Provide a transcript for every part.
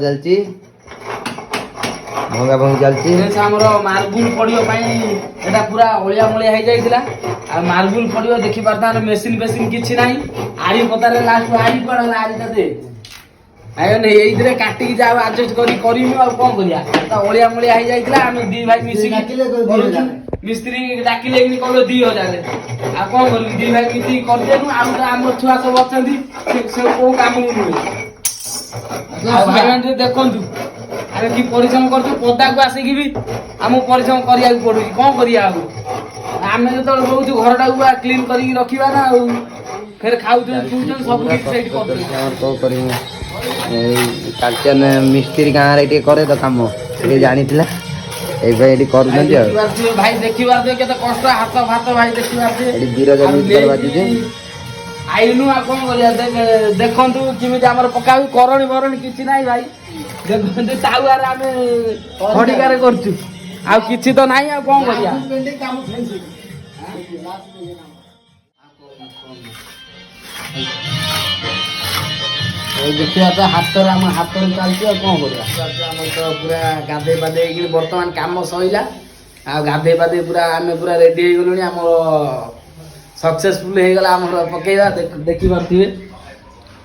चलची भंगा भंग चलची हमर मार्बल पडियो पई एटा पूरा ओलिया मोलिया हो जाइतिला आ मार्बल पडियो देखि परता मेसिन बेसिन किछि नाही आरी पतारे लास्ट आरी पडला आरी तते आयो ने एइदरे काटी की जाव एडजस्ट करिनु आ कोन करिया त ओलिया मोलिया हो जाइतिला हम दी भाई मिसी मिस्त्री डाकिले कि कहलो 2000 आ कोन करबी दी भाई मिसी कर देनु हम छुआ सब अछंती से को काम नु भाई मान देखु आगे कि परिश्रम कर पदा को आसिकी भी आम परिश्रम करा पड़ू कौन करिया आम जो रोज घर टाक क्लीन कर रखा ना फिर खाऊ सब कालचन मिस्त्री गाँव में करे तो कम ये जानी ये कर भाई देखिए केते कष्ट हाथ भात भाई देखिए बीरजा म्यूजिक बाजुचे आईनु आ कौन करिया देखु किमी पका करणी बरणी किसी ना भाई देखते ताउआर आम खड़िकार करछु आ किछि तो नाही आ कोन करिया देखिया तो हाथ आम हाथ चलती आ कौन करिया तो पूरा गाधे पाधे बर्तमान काम सईला आ गाधे पाधे पूरा आम पूरा रेडी हो गलुनी आम सक्सेसफुल हो गला आम पकेवा देखि पारथिबे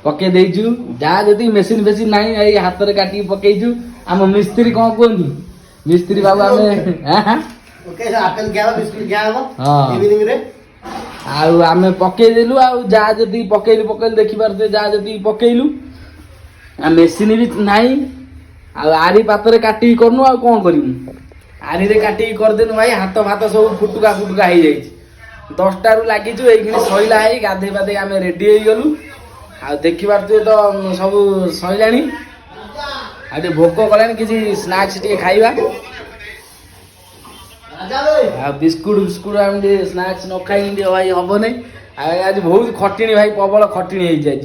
पके देइछु जा जदी मेसिन बेसिन नाही ए हाथ रे काटी पकेइछु हम मिस्त्री कोन कोनी मिस्त्री बाबू हमें हां ओके आपेल गया बिस्कुट गया हो हां इवनिंग रे आउ हमें पके देलु आउ जा जदी पकेइलु देखि पारते जा जदी पकेइलु आ मेसिन भी नाही आ आरी पातरे काटी करनु आ कोन करिमु आरी रे काटी कर देनु भाई हाथ भात सब फुटुका फुटुका हो जाई 10टा रु लागिछु एखिनि सइला है गाधे बाधे हमें रेडी हो गलु आ देखि पारते तो सब सइलानी आ भोक कलानी किसी स्नैक्स टे खाइबा आ बिस्कुट बिस्कुट हम स्नैक्स न खाई भाई हम नहीं आज बहुत खटिणी भाई प्रबल खटिणी हो जाए